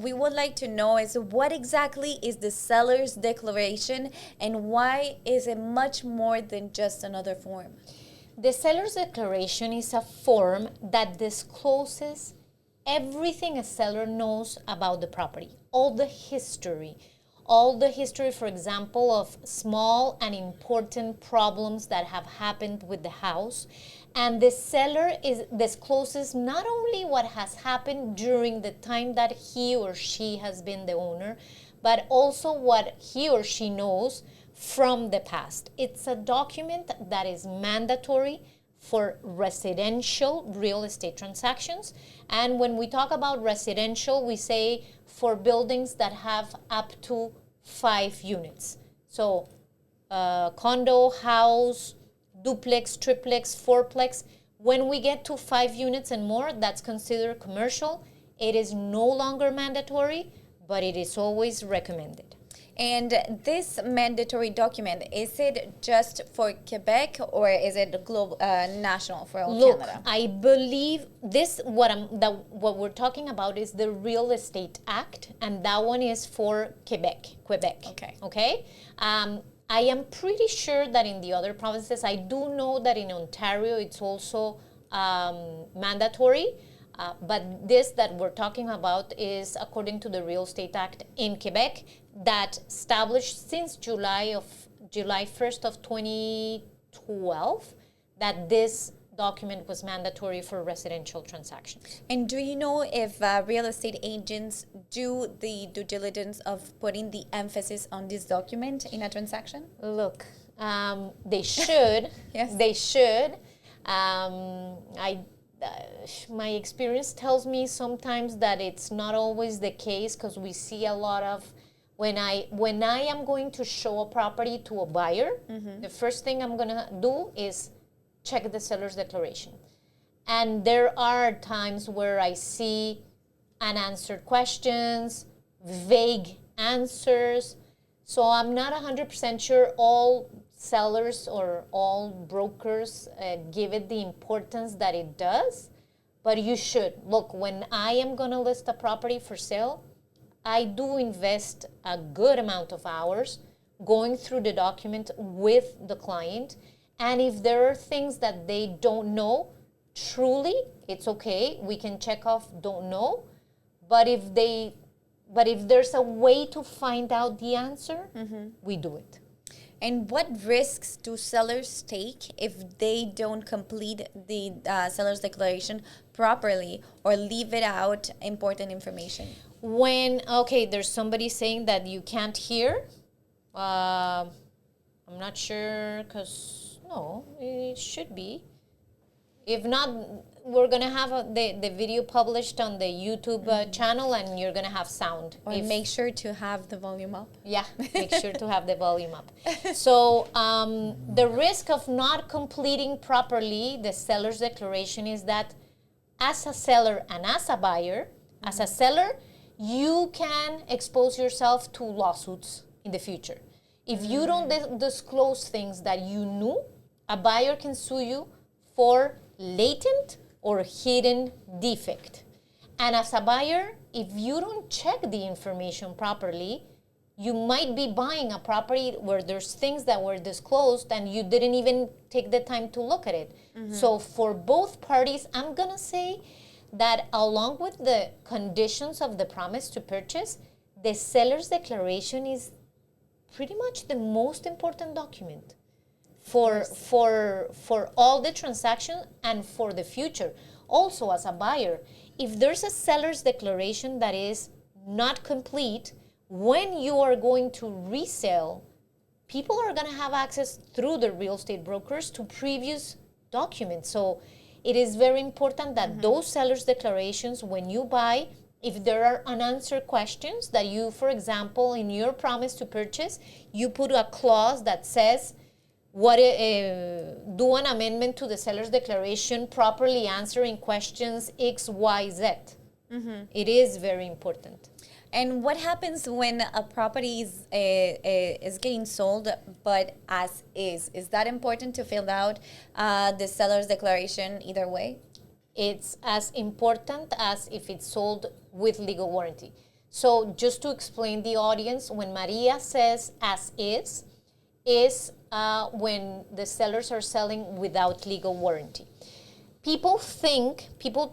we would like to know is what exactly is the seller's declaration and why is it much more than just another form? The seller's declaration is a form that discloses everything a seller knows about the property, all the history, for example, of small and important problems that have happened with the house. And the seller discloses not only what has happened during the time that he or she has been the owner, but also what he or she knows from the past. It's a document that is mandatory for residential real estate transactions. And when we talk about residential, we say for buildings that have up to 5 units. So condo, house, duplex, triplex, fourplex. When we get to 5 units and more, that's considered commercial. It is no longer mandatory, but it is always recommended. And this mandatory document, is it just for Quebec or is it global, national for all Canada? I believe this, what we're talking about is the Real Estate Act, and that one is for Quebec. Okay? I am pretty sure that in the other provinces, I do know that in Ontario it's also mandatory. But this that we're talking about is according to the Real Estate Act in Quebec that established since July 1st of 2012 that this document was mandatory for residential transactions. And do you know if real estate agents do the due diligence of putting the emphasis on this document in a transaction? Look, they should. Yes. They should. My experience tells me sometimes that it's not always the case because we see a lot of when I am going to show a property to a buyer, the first thing I'm going to do is check the seller's declaration. And there are times where I see unanswered questions, vague answers. So I'm not 100% sure all sellers or all brokers give it the importance that it does, but you should. Look, when I am going to list a property for sale, I do invest a good amount of hours going through the document with the client, and if there are things that they don't know, truly, it's okay. We can check off don't know, but if there's a way to find out the answer, we do it. And what risks do sellers take if they don't complete the seller's declaration properly or leave it out important information? There's somebody saying that you can't hear. I'm not sure because, no, it should be. If not, we're going to have the video published on the YouTube channel and you're going to have sound. Or make sure to have the volume up. Yeah, make sure to have the volume up. So the risk of not completing properly the seller's declaration is that as a seller and as a buyer, as a seller, you can expose yourself to lawsuits in the future. If you don't disclose things that you knew, a buyer can sue you for latent or hidden defect. And as a buyer, if you don't check the information properly, you might be buying a property where there's things that were disclosed and you didn't even take the time to look at it. So for both parties, I'm going to say that along with the conditions of the promise to purchase, the seller's declaration is pretty much the most important document for all the transactions and for the future. Also, as a buyer, if there's a seller's declaration that is not complete, when you are going to resell, people are going to have access through the real estate brokers to previous documents. So it is very important that those seller's declarations, when you buy, if there are unanswered questions that you, for example, in your promise to purchase, you put a clause that says, do an amendment to the seller's declaration properly answering questions X, Y, Z. It is very important. And what happens when a property is getting sold, but as is? Is that important to fill out the seller's declaration either way? It's as important as if it's sold with legal warranty. So just to explain the audience, when Maria says as is when the sellers are selling without legal warranty. People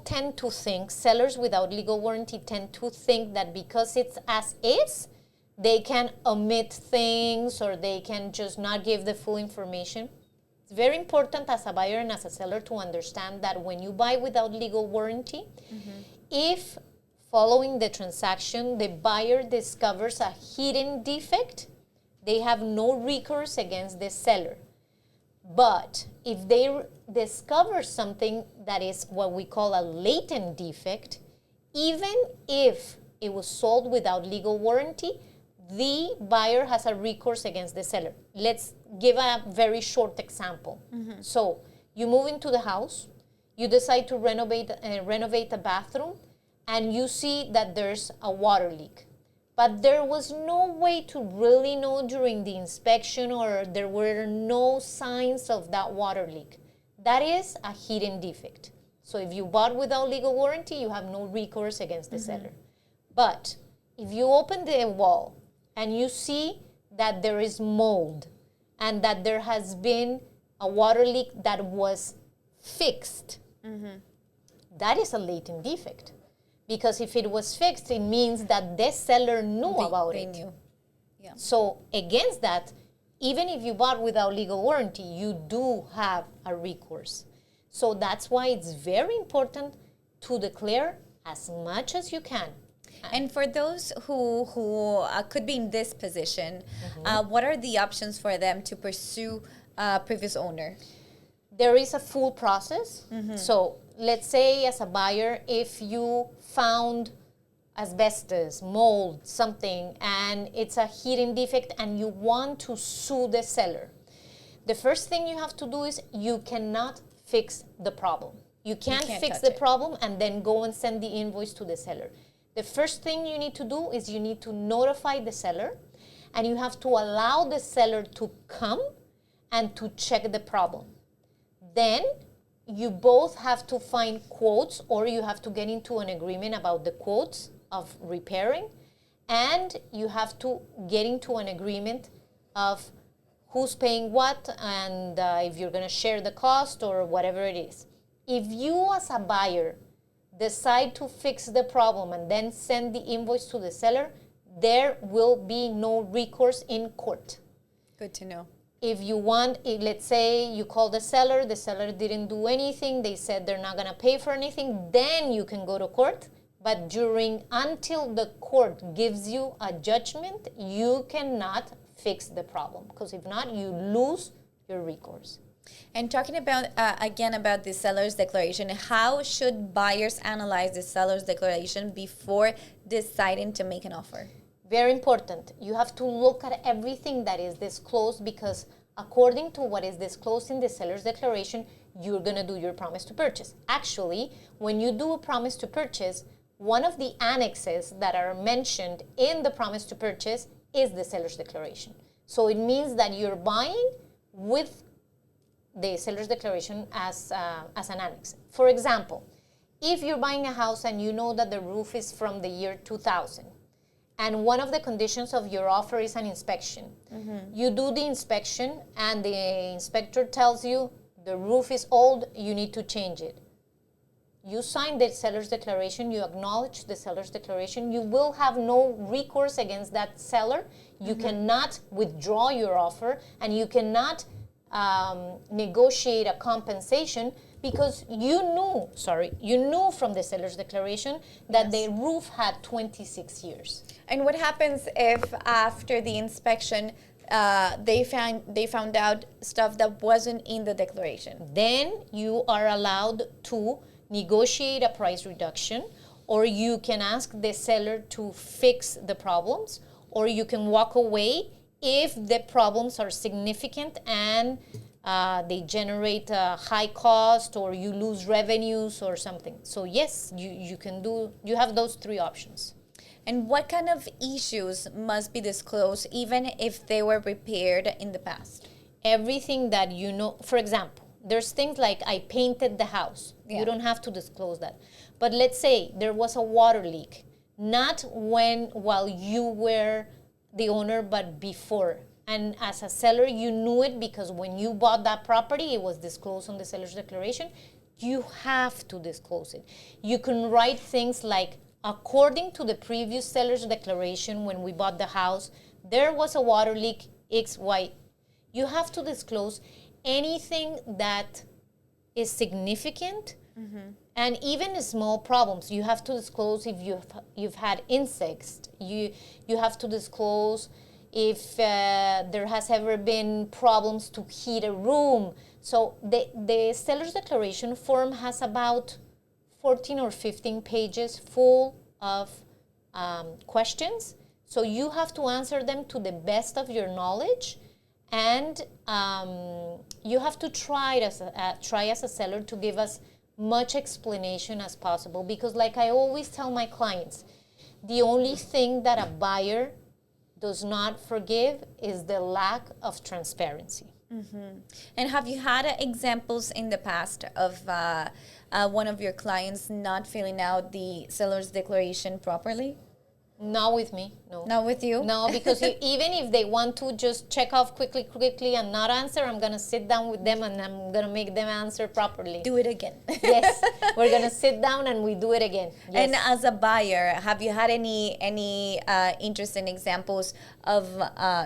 tend to think, sellers without legal warranty tend to think that because it's as is, they can omit things or they can just not give the full information. It's very important as a buyer and as a seller to understand that when you buy without legal warranty, if following the transaction, the buyer discovers a hidden defect, they have no recourse against the seller. But if they discover something that is what we call a latent defect, even if it was sold without legal warranty, the buyer has a recourse against the seller. Let's give a very short example. So you move into the house, you decide to renovate a bathroom, and you see that there's a water leak. But there was no way to really know during the inspection, or there were no signs of that water leak. That is a hidden defect. So if you bought without legal warranty, you have no recourse against the seller. But if you open the wall and you see that there is mold and that there has been a water leak that was fixed, that is a latent defect. Because if it was fixed, it means that the seller knew about it. Knew. Yeah. So against that, even if you bought without legal warranty, you do have a recourse. So that's why it's very important to declare as much as you can. And for those who could be in this position, what are the options for them to pursue previous owner? There is a full process. So let's say as a buyer, if you found asbestos, mold, something, and it's a hidden defect and you want to sue the seller, the first thing you have to do is you cannot fix the problem. You can't fix the problem and then go and send the invoice to the seller. The first thing you need to do is you need to notify the seller, and you have to allow the seller to come and to check the problem. Then you both have to find quotes, or you have to get into an agreement about the quotes of repairing, and you have to get into an agreement of who's paying what, and if you're going to share the cost or whatever it is. If you as a buyer decide to fix the problem and then send the invoice to the seller, there will be no recourse in court. Good to know. If you want, let's say you call the seller didn't do anything, they said they're not going to pay for anything, then you can go to court. But until the court gives you a judgment, you cannot fix the problem, because if not, you lose your recourse. And talking about, again, about the seller's declaration, how should buyers analyze the seller's declaration before deciding to make an offer? Very important. You have to look at everything that is disclosed, because according to what is disclosed in the seller's declaration, you're going to do your promise to purchase. Actually, when you do a promise to purchase, one of the annexes that are mentioned in the promise to purchase is the seller's declaration. So it means that you're buying with the seller's declaration as an annex. For example, if you're buying a house and you know that the roof is from the year 2000, and one of the conditions of your offer is an inspection. You do the inspection and the inspector tells you the roof is old, you need to change it. You sign the seller's declaration, you acknowledge the seller's declaration, you will have no recourse against that seller. You cannot withdraw your offer, and you cannot negotiate a compensation, because you knew from the seller's declaration that the roof had 26 years. And what happens if after the inspection they found out stuff that wasn't in the declaration? Then you are allowed to negotiate a price reduction, or you can ask the seller to fix the problems, or you can walk away if the problems are significant and they generate a high cost, or you lose revenues or something. So yes, you have those three options. And what kind of issues must be disclosed even if they were repaired in the past? Everything that you know. For example, there's things like I painted the house. You don't have to disclose that. But let's say there was a water leak. not while you were the owner, but before. And as a seller, you knew it because when you bought that property, it was disclosed on the seller's declaration. You have to disclose it. You can write things like, according to the previous seller's declaration when we bought the house, there was a water leak XY. You have to disclose anything that is significant, and even small problems. You have to disclose if you've had insects. You have to disclose if there has ever been problems to heat a room. So the seller's declaration form has about 14 or 15 pages full of questions. So you have to answer them to the best of your knowledge, and you have to try as a seller to give us much explanation as possible, because like I always tell my clients, the only thing that a buyer does not forgive is the lack of transparency. And have you had examples in the past of one of your clients not filling out the seller's declaration properly? Not with me, no. Not with you? No, because even if they want to just check off quickly and not answer, I'm going to sit down with them and I'm going to make them answer properly. Do it again. Yes, we're going to sit down and we do it again. Yes. And as a buyer, have you had any interesting examples of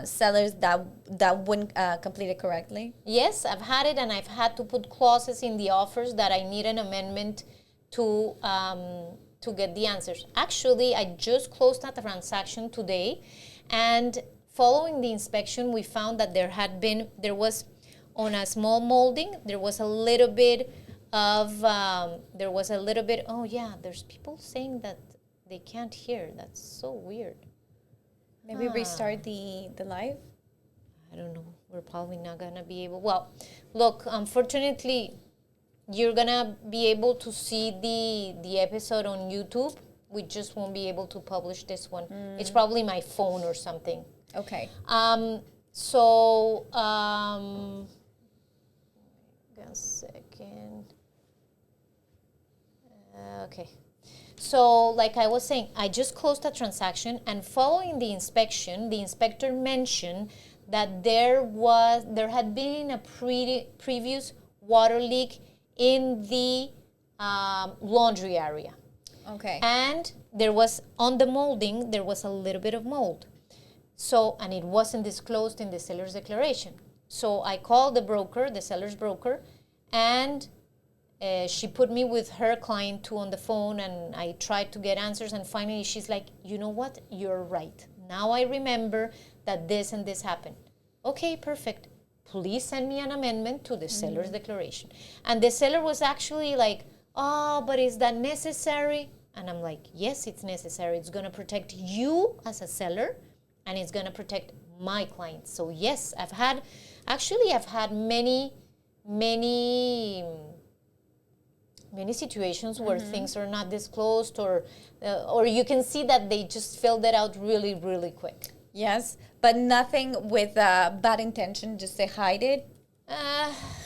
sellers that wouldn't complete it correctly? Yes, I've had it, and I've had to put clauses in the offers that I need an amendment to get the answers. Actually, I just closed that transaction today, and following the inspection, we found that there was on a small molding, there was a little bit of, oh yeah, there's people saying that they can't hear. That's so weird. Maybe restart the live? I don't know. We're probably not gonna be able, well, look, unfortunately, you're gonna be able to see the episode on YouTube. We just won't be able to publish this one. It's probably my phone or something. Okay. So, a second. Okay. So, like I was saying, I just closed a transaction, and following the inspection, the inspector mentioned that there had been a previous water leak in the laundry area. Okay. And there was, on the molding, there was a little bit of mold. So, and it wasn't disclosed in the seller's declaration. So I called the seller's broker, and she put me with her client too on the phone, and I tried to get answers, and finally she's like, you know what, you're right. Now I remember that this and this happened. Okay, perfect. Please send me an amendment to the seller's declaration. And the seller was actually like, oh, but is that necessary? And I'm like, yes, it's necessary. It's going to protect you as a seller, and it's going to protect my clients. So yes, I've had many situations where things are not disclosed, or you can see that they just filled it out really, really quick. Yes, but nothing with bad intention, just to hide it.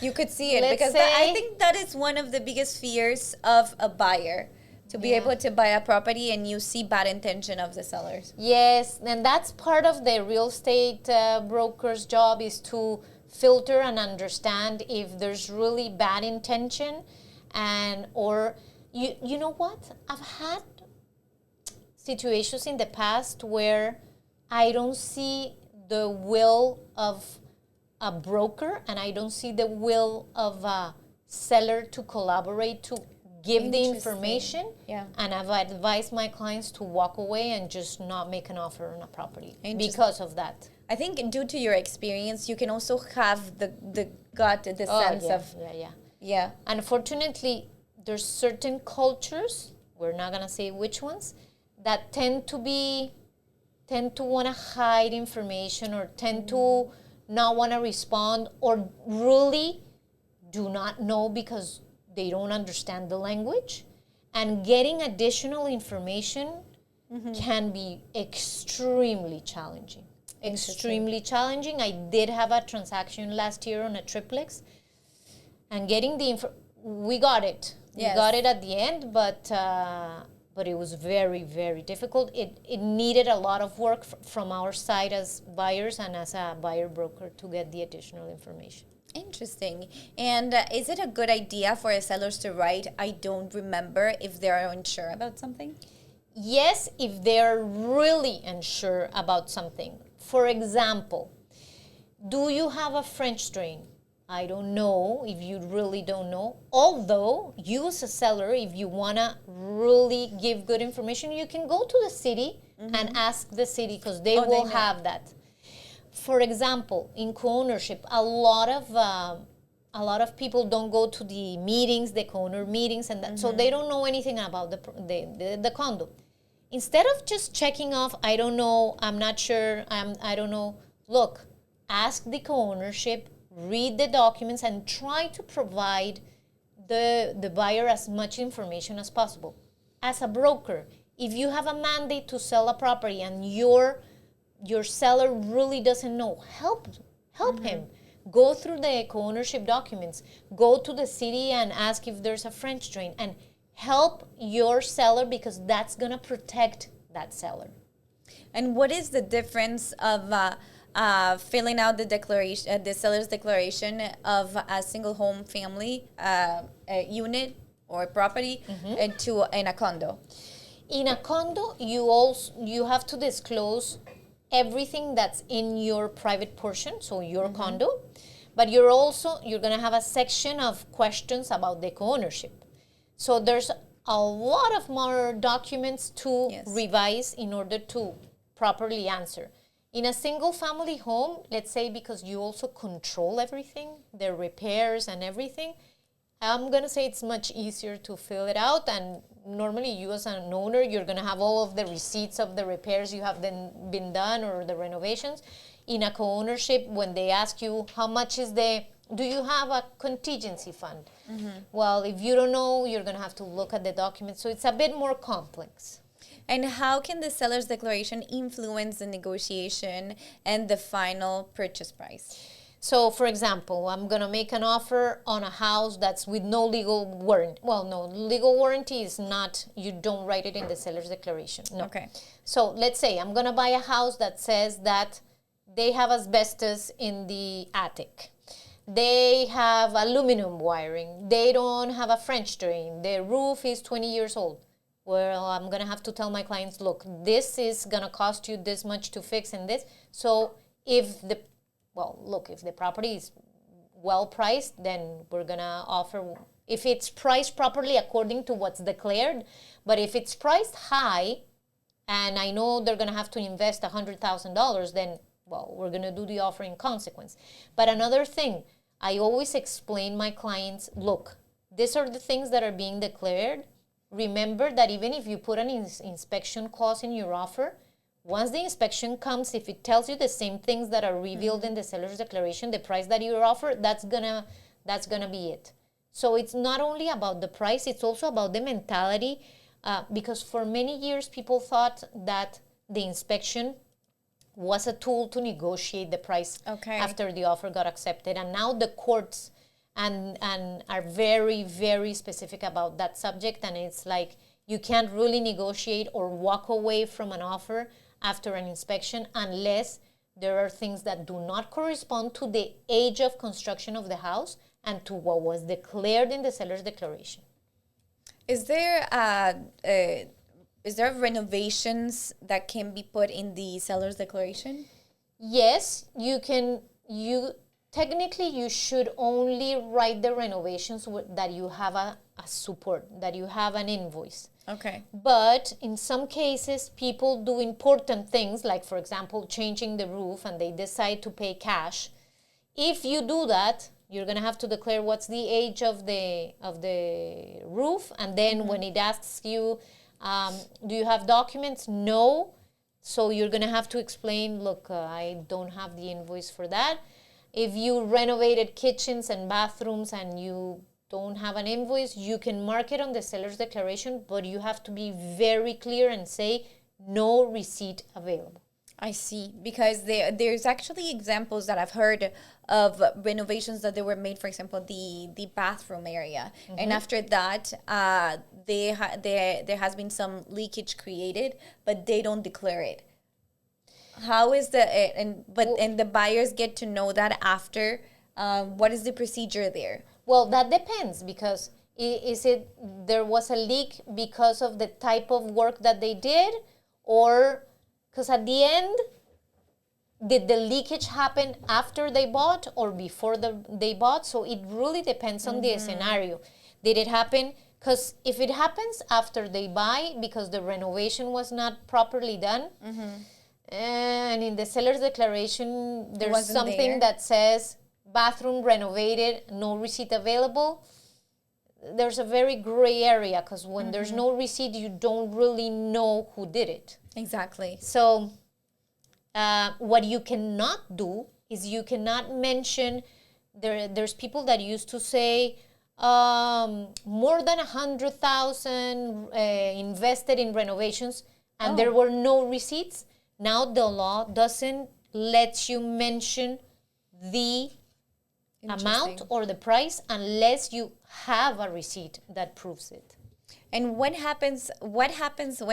You could see it, because I think that is one of the biggest fears of a buyer, to be able to buy a property and you see bad intention of the sellers. Yes, and that's part of the real estate broker's job, is to filter and understand if there's really bad intention, or you know what? I've had situations in the past where I don't see the will of a broker, and I don't see the will of a seller to collaborate, to give the information. Yeah. And I've advised my clients to walk away and just not make an offer on a property because of that. I think due to your experience, you can also have the gut, the sense of... Yeah. Unfortunately, there's certain cultures, we're not going to say which ones, that tend to want to hide information, or tend to not want to respond, or really do not know because they don't understand the language. And getting additional information can be extremely challenging. Extremely challenging. I did have a transaction last year on a triplex, and getting we got it. Yes. We got it at the end, but but it was very, very difficult. It needed a lot of work from our side as buyers and as a buyer broker to get the additional information. Interesting. And is it a good idea for the sellers to write, I don't remember, if they're unsure about something? Yes, if they're really unsure about something. For example, do you have a French drain? I don't know if you really don't know. Although, you as a seller, if you want to really give good information, you can go to the city and ask the city because they will have that. For example, in co-ownership, a lot of people don't go to the meetings, the co-owner meetings, and that, so they don't know anything about the condo. Instead of just checking off, I don't know, I'm not sure, I don't know, look, ask the co-ownership, read the documents, and try to provide the buyer as much information as possible. As a broker, if you have a mandate to sell a property and your seller really doesn't know, help him. Go through the co-ownership documents. Go to the city and ask if there's a French drain, and help your seller because that's going to protect that seller. And what is the difference of filling out the declaration, the seller's declaration of a single home family unit or property in a condo? In a condo, you have to disclose everything that's in your private portion, so your condo, but you're going to have a section of questions about the co-ownership. So there's a lot of more documents to revise in order to properly answer. In a single family home, let's say because you also control everything, the repairs and everything, I'm going to say it's much easier to fill it out, and normally you as an owner, you're going to have all of the receipts of the repairs you have been done or the renovations. In a co-ownership, when they ask you how much do you have a contingency fund? Well, if you don't know, you're going to have to look at the documents. So it's a bit more complex. And how can the seller's declaration influence the negotiation and the final purchase price? So, for example, I'm going to make an offer on a house that's with no legal warranty. Well, no, legal warranty is not, you don't write it in the seller's declaration. No. Okay. So, let's say I'm going to buy a house that says that they have asbestos in the attic. They have aluminum wiring. They don't have a French drain. The roof is 20 years old. Well, I'm going to have to tell my clients, look, this is going to cost you this much to fix and this. So, if the property is well priced, then we're going to offer, if it's priced properly according to what's declared, but if it's priced high, and I know they're going to have to invest $100,000, then, well, we're going to do the offer in consequence. But another thing, I always explain my clients, look, these are the things that are being declared. Remember that even if you put an inspection clause in your offer, once the inspection comes, if it tells you the same things that are revealed in the seller's declaration, the price that you offer, that's gonna be it. So it's not only about the price, it's also about the mentality, because for many years people thought that the inspection was a tool to negotiate the price after the offer got accepted, and now the courts and are very, very specific about that subject, and it's like you can't really negotiate or walk away from an offer after an inspection unless there are things that do not correspond to the age of construction of the house and to what was declared in the seller's declaration. Is there renovations that can be put in the seller's declaration? Yes, you can. Technically, you should only write the renovations that you have a support, that you have an invoice. Okay. But in some cases, people do important things, like, for example, changing the roof, and they decide to pay cash. If you do that, you're going to have to declare what's the age of the roof, and then when it asks you, do you have documents? No. So you're going to have to explain, look, I don't have the invoice for that. If you renovated kitchens and bathrooms and you don't have an invoice, you can mark it on the seller's declaration, but you have to be very clear and say no receipt available. I see, because there's actually examples that I've heard of renovations that they were made, for example, the bathroom area, and after that, there has been some leakage created, but they don't declare it. How is and the buyers get to know that after? What is the procedure there? Well, that depends, because is it there was a leak because of the type of work that they did, or because at the end, did the leakage happen after they bought or before they bought? So it really depends on the scenario. Did it happen? Because if it happens after they buy because the renovation was not properly done, and in the seller's declaration, there's something that says bathroom renovated, no receipt available. There's a very gray area, because when there's no receipt, you don't really know who did it. Exactly. So what you cannot do is you cannot mention, there's people that used to say more than 100,000 invested in renovations, and there were no receipts. Now the law doesn't let you mention the amount or the price unless you have a receipt that proves it. And what happens when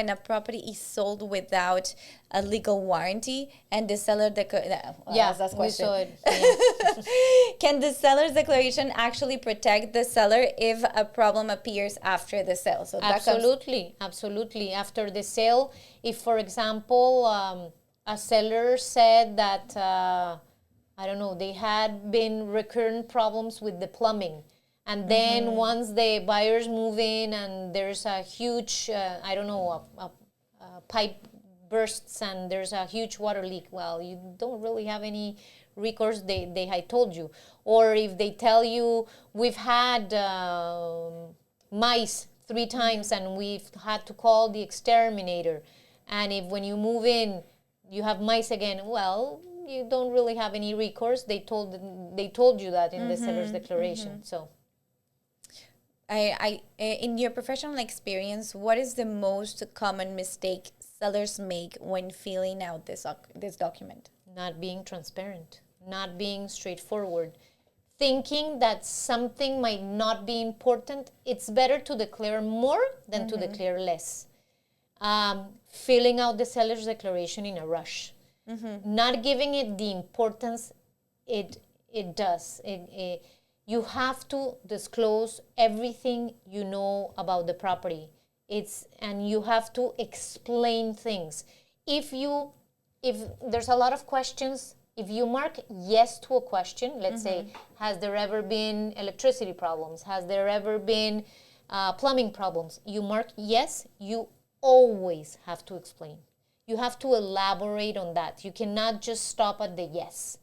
a property is sold without a legal warranty and the seller that's question. We saw it. Can the seller's declaration actually protect the seller if a problem appears after the sale? So absolutely. After the sale, if, for example, a seller said that I don't know, they had been recurrent problems with the plumbing. And then once the buyers move in and there's a huge, a pipe bursts and there's a huge water leak, well, you don't really have any recourse, they had told you. Or if they tell you, we've had mice 3 times and we've had to call the exterminator. And if when you move in, you have mice again, well, you don't really have any recourse. They told you that in the seller's declaration. So, in your professional experience, what is the most common mistake sellers make when filling out this document? Not being transparent, not being straightforward, thinking that something might not be important. It's better to declare more than to declare less. Filling out the seller's declaration in a rush. Not giving it the importance it does. You have to disclose everything you know about the property. And you have to explain things. If there's a lot of questions, if you mark yes to a question, let's say, has there ever been electricity problems? Has there ever been plumbing problems? You mark yes, you always have to explain. You have to elaborate on that. You cannot just stop at the yes.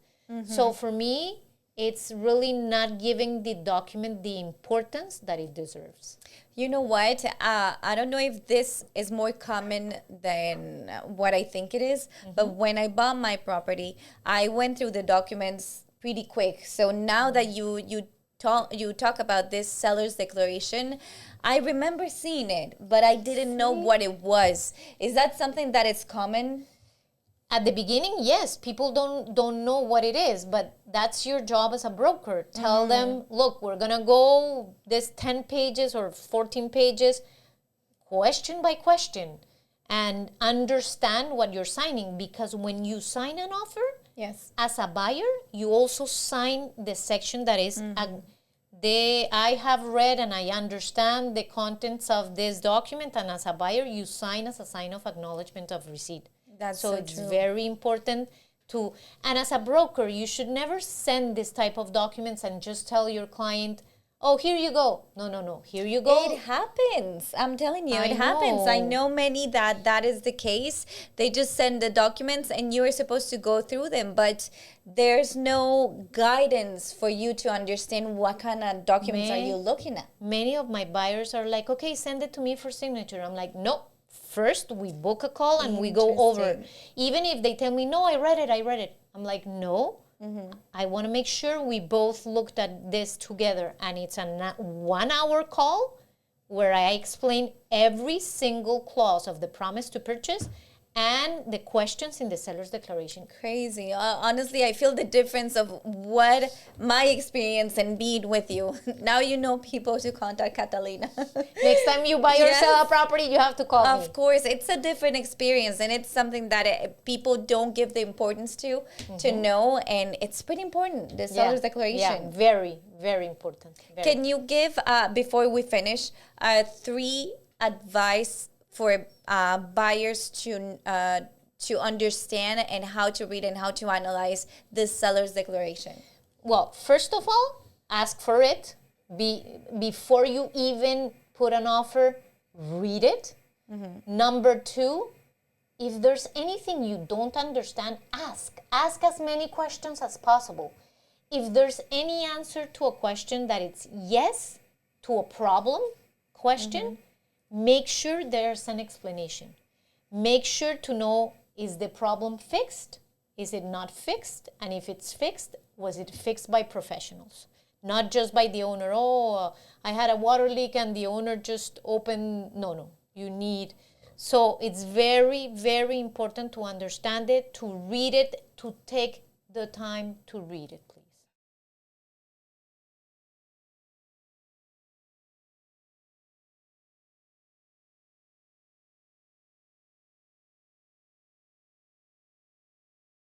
So for me, it's really not giving the document the importance that it deserves. You know what? I don't know if this is more common than what I think it is, but when I bought my property, I went through the documents pretty quick. So now that you talk about this seller's declaration, I remember seeing it, but I didn't know what it was. Is that something that is common? At the beginning, yes, people don't know what it is, but that's your job as a broker. Tell them, look, we're going to go this 10 pages or 14 pages, question by question, and understand what you're signing. Because when you sign an offer, as a buyer, you also sign the section that is I have read and I understand the contents of this document, and as a buyer, you sign as a sign of acknowledgement of receipt. That's so it's true. Very important and as a broker, you should never send this type of documents and just tell your client, oh, here you go. No, here you go. It happens. I'm telling you, it happens. I know many that is the case. They just send the documents and you are supposed to go through them, but there's no guidance for you to understand what kind of documents are you looking at. Many of my buyers are like, okay, send it to me for signature. I'm like, no. First, we book a call and we go over. Even if they tell me, no, I read it. I'm like, no. I want to make sure we both looked at this together. And it's a 1 hour call where I explain every single clause of the promise to purchase and the questions in the seller's declaration. Crazy. Honestly, I feel the difference of what my experience and being with you. Now you know people to contact Catalina. Next time you buy or sell a property, you have to call me. Of course, it's a different experience, and it's something that people don't give the importance to know, and it's pretty important, the seller's declaration. Yeah, very, very important. Very. Can you give, before we finish, 3 advice for buyers to understand and how to read and how to analyze this seller's declaration? Well, first of all, ask for it. Before you even put an offer, read it. Number 2, if there's anything you don't understand, ask. Ask as many questions as possible. If there's any answer to a question that it's yes to a problem question, make sure there's an explanation. Make sure to know, is the problem fixed? Is it not fixed? And if it's fixed, was it fixed by professionals? Not just by the owner. Oh, I had a water leak and the owner just opened. No. You need. So it's very, very important to understand it, to read it, to take the time to read it, please.